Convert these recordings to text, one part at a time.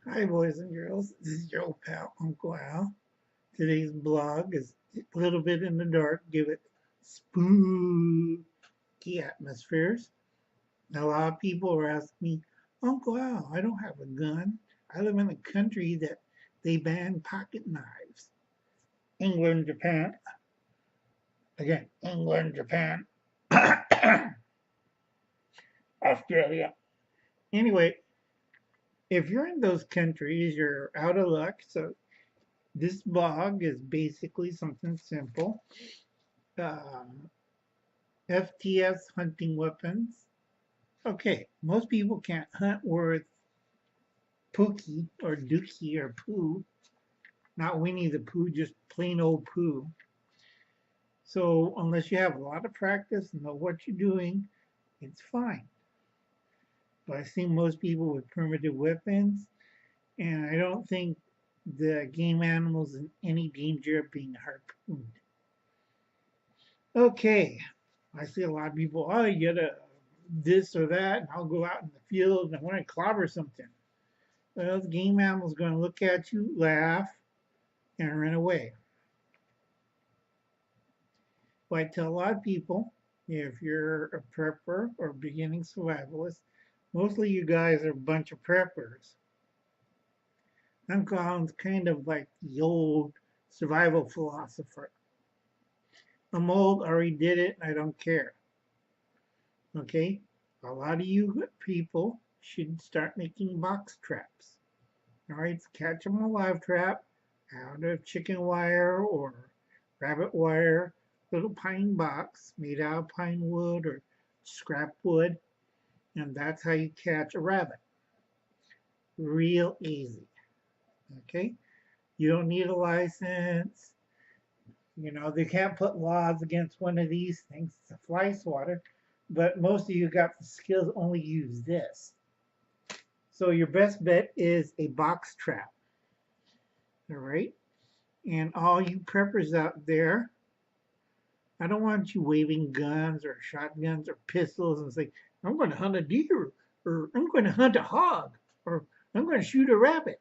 Hi, boys and girls. This is your old pal, Uncle Al. Today's blog is a little bit in the dark, give it spooky atmospheres. Now, a lot of people are asking me, Uncle Al, I don't have a gun. I live in a country that they ban pocket knives. England, Japan. Again, England, Japan. Australia. Anyway, if you're in those countries, you're out of luck. So this blog is basically something simple. Um, S.H.T.F hunting weapons. Okay, most people can't hunt with Pookie or Dookie or Pooh, not Winnie the Pooh, just plain old Pooh. So unless you have a lot of practice and know what you're doing, it's fine. But I see most people with primitive weapons, and I don't think the game animals in any danger of being harpooned. Okay, I see a lot of people, oh, you get a this or that, and I'll go out in the field and I want to clobber something. Well, the game animal's going to look at you, laugh, and run away. But I tell a lot of people, if you're a prepper or beginning survivalist, mostly you guys are a bunch of preppers. I'm calling kind of like the old survival philosopher. I'm old, already did it, and I don't care. Okay? A lot of you people should start making box traps. All right, catch them alive trap out of chicken wire or rabbit wire, little pine box made out of pine wood or scrap wood, and that's how you catch a rabbit. Real easy. Okay, you don't need a license. You know, they can't put laws against one of these things. It's a fly swatter, but most of you got the skills only use this. So your best bet is a box trap. All right, and all you preppers out there, I don't want you waving guns or shotguns or pistols and say, I'm going to hunt a deer, or I'm going to hunt a hog, or I'm going to shoot a rabbit.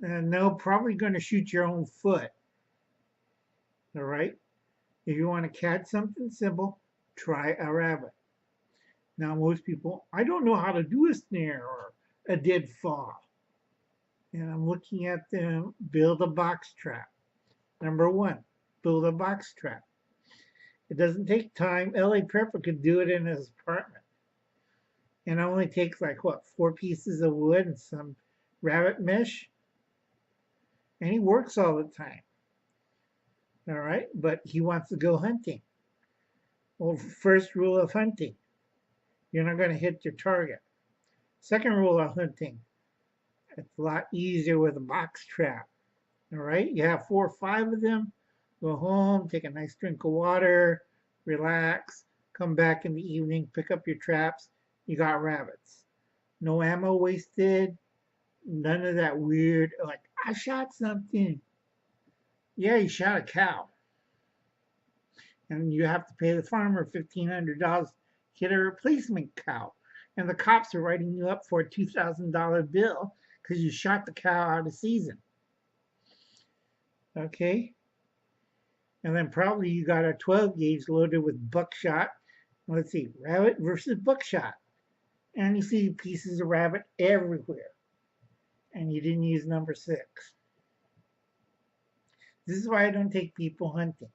No, probably going to shoot your own foot. All right? If you want to catch something simple, try a rabbit. Now, most people, I don't know how to do a snare or a dead fall. And I'm looking at them build a box trap. Number one, build a box trap. It doesn't take time. LA Prepper could do it in his apartment. And it only takes like what, 4 pieces of wood and some rabbit mesh, and he works all the time. All right, but he wants to go hunting. Well, first rule of hunting, you're not going to hit your target. Second rule of hunting, it's a lot easier with a box trap. All right, you have 4 or 5 of them. Go home, take a nice drink of water, relax, come back in the evening, pick up your traps. You got rabbits. No ammo wasted, none of that weird, like, I shot something. Yeah, you shot a cow. And you have to pay the farmer $1,500 to get a replacement cow. And the cops are writing you up for a $2,000 bill because you shot the cow out of season. Okay? And then probably you got a 12 gauge loaded with buckshot. Let's see, rabbit versus buckshot. And you see pieces of rabbit everywhere. And you didn't use number 6. This is why I don't take people hunting.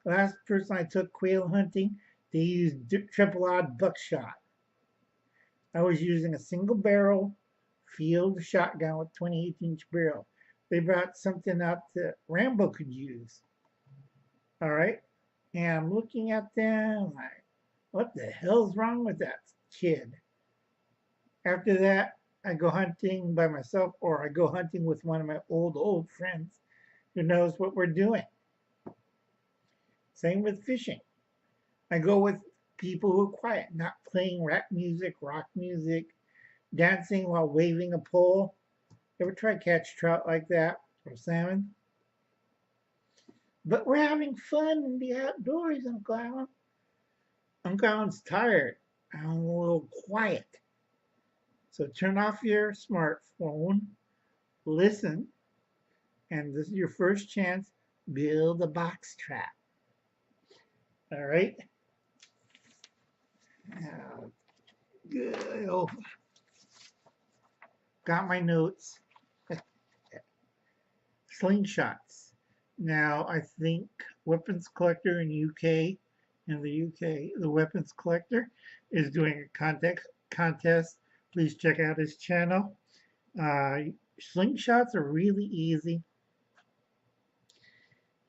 The last person I took quail hunting, they used triple odd buckshot. I was using a single barrel field shotgun with 28-inch barrel. They brought something out that Rambo could use. All right. And I'm looking at them like, what the hell's wrong with that kid? After that, I go hunting by myself or I go hunting with one of my old friends who knows what we're doing. Same with fishing. I go with people who are quiet, not playing rap music, rock music, dancing while waving a pole. Ever try catch trout like that or salmon? But we're having fun in the outdoors, Uncle Alan. Uncle Alan's tired. I'm a little quiet. So turn off your smartphone, listen, and this is your first chance. Build a box trap. All right. Now, good. Oh, got my notes. Slingshots. Now, I think weapons collector in the UK, the weapons collector is doing a contest. Please check out his channel. Slingshots are really easy,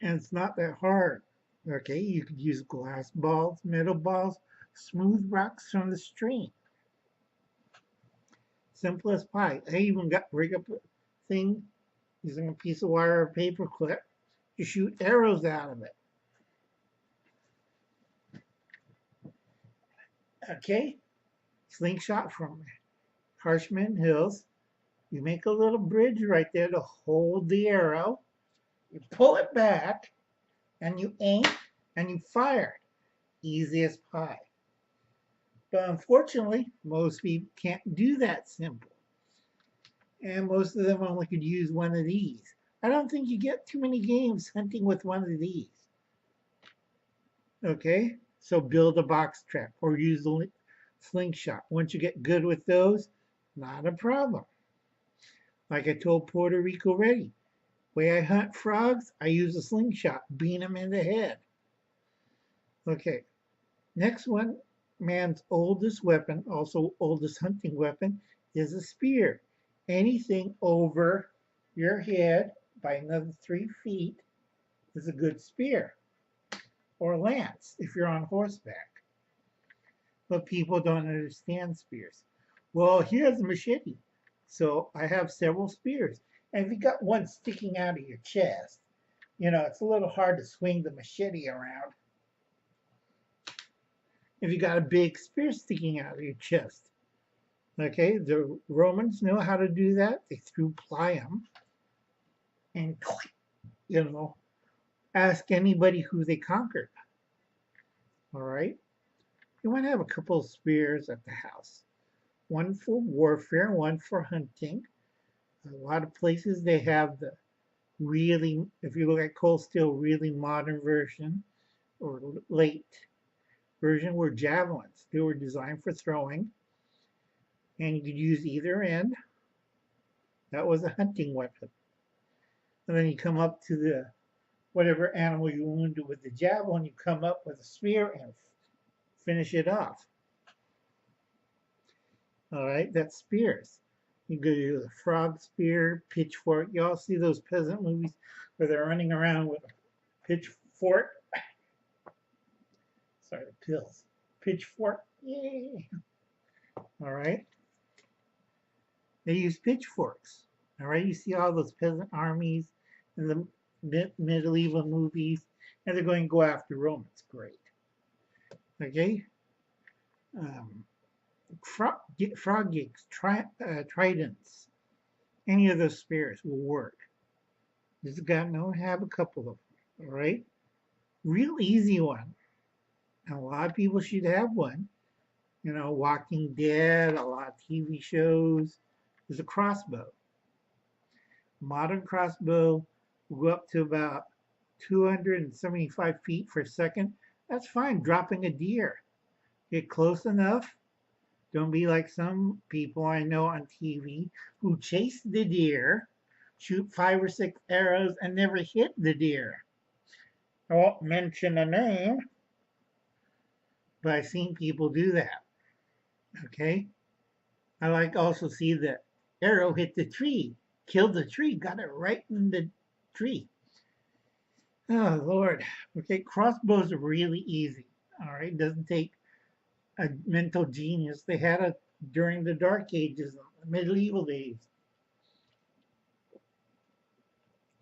and it's not that hard. Okay, you could use glass balls, metal balls, smooth rocks from the stream. Simple as pie. I even got rig up a thing using a piece of wire or paper clip to shoot arrows out of it. Okay, slingshot from Harshman Hills. You make a little bridge right there to hold the arrow. You pull it back, and you aim, and you fire. Easy as pie. But unfortunately, most people can't do that simple. And most of them only could use one of these. I don't think you get too many games hunting with one of these. Okay, so build a box trap or use the slingshot. Once you get good with those, not a problem. Like I told Puerto Rico Ready, way I hunt frogs, I use a slingshot, beat them in the head. Okay, next one, man's oldest weapon, also oldest hunting weapon, is a spear. Anything over your head by another 3 feet is a good spear. Or lance if you're on horseback. But people don't understand spears. Well, here's a machete. So I have several spears. And if you got one sticking out of your chest, it's a little hard to swing the machete around. If you got a big spear sticking out of your chest. Okay, the Romans know how to do that. They threw plium and, ask anybody who they conquered. All right, you want to have a couple of spears at the house. One for warfare, one for hunting. A lot of places they have the really, if you look at Cold Steel, really modern version or late version were javelins. They were designed for throwing, and you could use either end. That was a hunting weapon. And then you come up to the whatever animal you wounded with the javelin, you come up with a spear and finish it off. All right, that's spears. You go to the frog spear, pitchfork. You all see those peasant movies where they're running around with a pitchfork. Sorry, the pills. Pitchfork. Yay. All right. They use pitchforks. All right. You see all those peasant armies in the medieval movies, and they're going to go after Romans. Great. Okay. Frog gigs, tridents, any of those spears will work. Just got to have a couple of them. All right. Real easy one. And a lot of people should have one. Walking Dead, a lot of TV shows. Is a crossbow. Modern crossbow will go up to about 275 feet per second. That's fine. Dropping a deer. Get close enough. Don't be like some people I know on TV who chase the deer, shoot 5 or 6 arrows, and never hit the deer. I won't mention a name, but I've seen people do that. Okay? I like also see the arrow hit the tree, killed the tree, got it right in the tree. Oh, Lord. Okay, crossbows are really easy. All right, doesn't take a mental genius. They had it during the Dark Ages, the medieval days,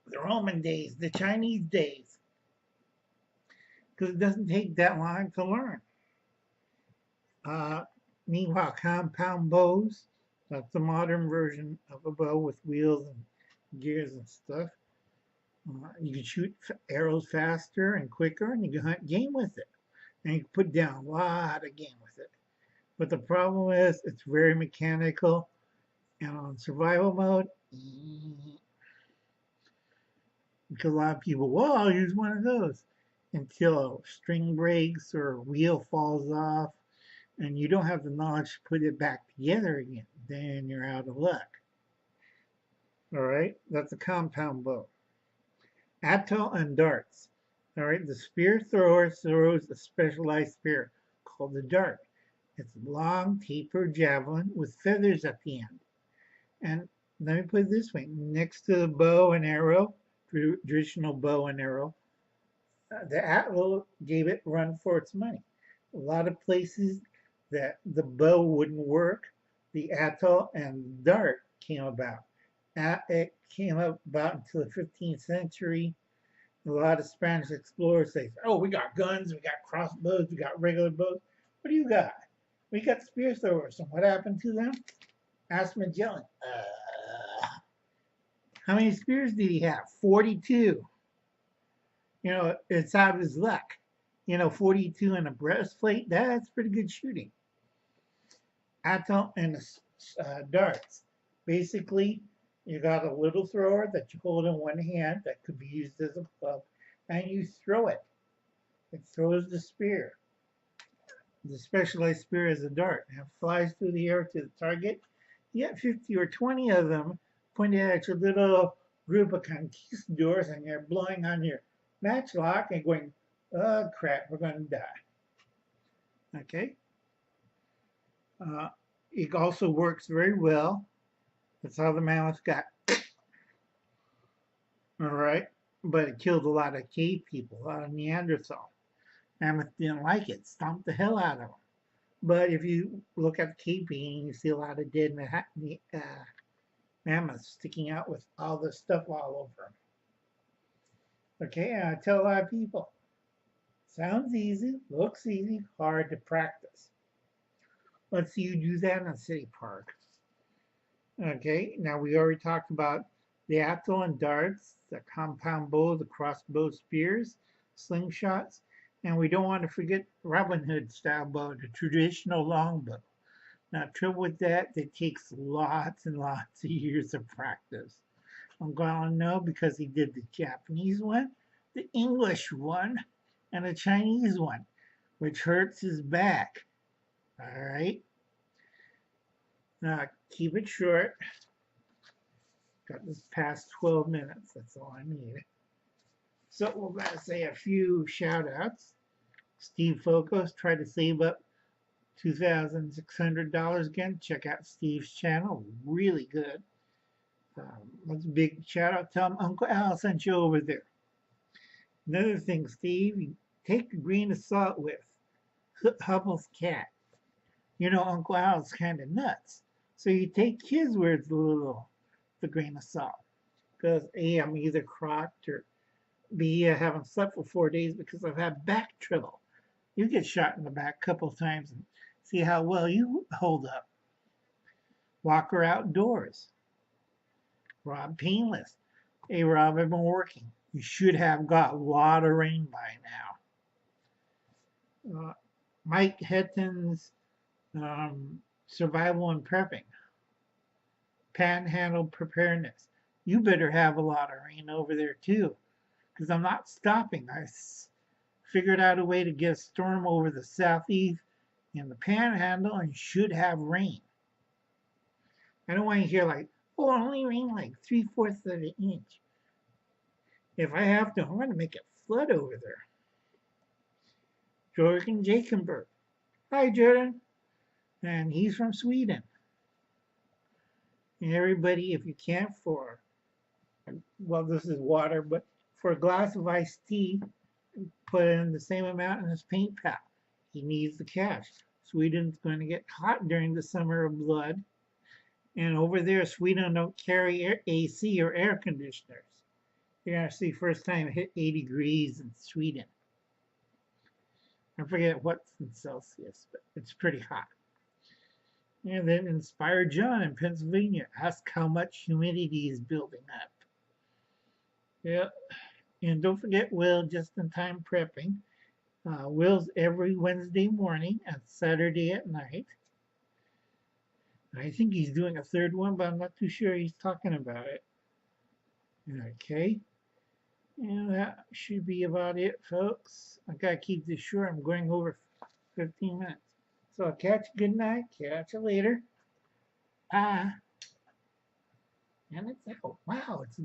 the Roman days, the Chinese days, because it doesn't take that long to learn. Meanwhile, compound bows, that's the modern version of a bow with wheels and gears and stuff. You can shoot arrows faster and quicker, and you can hunt game with it. And you can put down a lot of game with it. But the problem is it's very mechanical. And on survival mode, because a lot of people, well, I'll use one of those until string breaks or wheel falls off and you don't have the knowledge to put it back together again. Then you're out of luck. All right, that's a compound bow. Atoll and darts. All right, the spear thrower throws a specialized spear called the dart. It's a long, tapered javelin with feathers at the end. And let me put it this way: next to the bow and arrow, traditional bow and arrow, the atoll gave it run for its money. A lot of places that the bow wouldn't work, the atoll and dart came about. It came about until the 15th century. A lot of Spanish explorers say, oh, we got guns, we got crossbows, we got regular bows. What do you got? We got spear throwers. And what happened to them? Asked Magellan. How many spears did he have? 42. You know, it's out of his luck. 42 in a breastplate, that's pretty good shooting. Atoll and darts. Basically, you got a little thrower that you hold in one hand that could be used as a club, and you throw it. It throws the spear. The specialized spear is a dart. And it flies through the air to the target. You get 50 or 20 of them pointed at your little group of conquistadors, and you're blowing on your matchlock and going, oh crap, we're going to die. Okay? It also works very well. That's how the mammoth got. All right? But it killed a lot of cave people, a lot of Neanderthal. Mammoth didn't like it, stomped the hell out of them. But if you look at the cave painting, you see a lot of dead mammoths sticking out with all the stuff all over them. Okay, and I tell a lot of people, sounds easy, looks easy, hard to practice. Let's see you do that in a city park. Okay, now we already talked about the atoll and darts, the compound bow, the crossbow spears, slingshots, and we don't want to forget Robin Hood style bow, the traditional longbow. Now, trouble with that, it takes lots and lots of years of practice. I'm going to know because he did the Japanese one, the English one, and the Chinese one, which hurts his back. All right. Now, keep it short. Got this past 12 minutes. That's all I need. So we're going to say a few shout outs. Steve Focus tried to save up $2,600 again. Check out Steve's channel. Really good. That's a big shout out. Tell him Uncle Al sent you over there. Another thing, Steve, you take a grain of salt with Hubble's cat. Uncle Al's kind of nuts. So you take his words a little, the grain of salt. Because A, I'm either crocked, or B, I haven't slept for 4 days because I've had back trouble. You get shot in the back a couple of times and see how well you hold up. Walker outdoors. Rob Painless. Hey Rob, I've been working. You should have got a lot of rain by now. Mike Hetton's survival and prepping. Panhandle preparedness. You better have a lot of rain over there too, because I'm not stopping. I figured out a way to get a storm over the southeast in the Panhandle and should have rain. I don't want to hear like, oh, only rain like 3/4 of an inch. If I have to, I'm going to make it flood over there. Jorgen Jakenberg. Hi, Jordan. And he's from Sweden. And everybody, if you can't well, this is water, but for a glass of iced tea, put in the same amount in his paint pal. He needs the cash. Sweden's going to get hot during the summer of blood. And over there, Sweden don't carry AC or air conditioners. You're going to see first time it hit 80 degrees in Sweden. I forget what's in Celsius, but it's pretty hot. And then Inspired John in Pennsylvania. Ask how much humidity is building up. Yep. And don't forget Will, just in time prepping. Will's every Wednesday morning and Saturday at night. I think he's doing a third one, but I'm not too sure he's talking about it. Okay. And that should be about it, folks. I gotta keep this short. I'm going over 15 minutes. So I'll catch you. Good night. Catch you later. Ah. And it's out. Wow, it's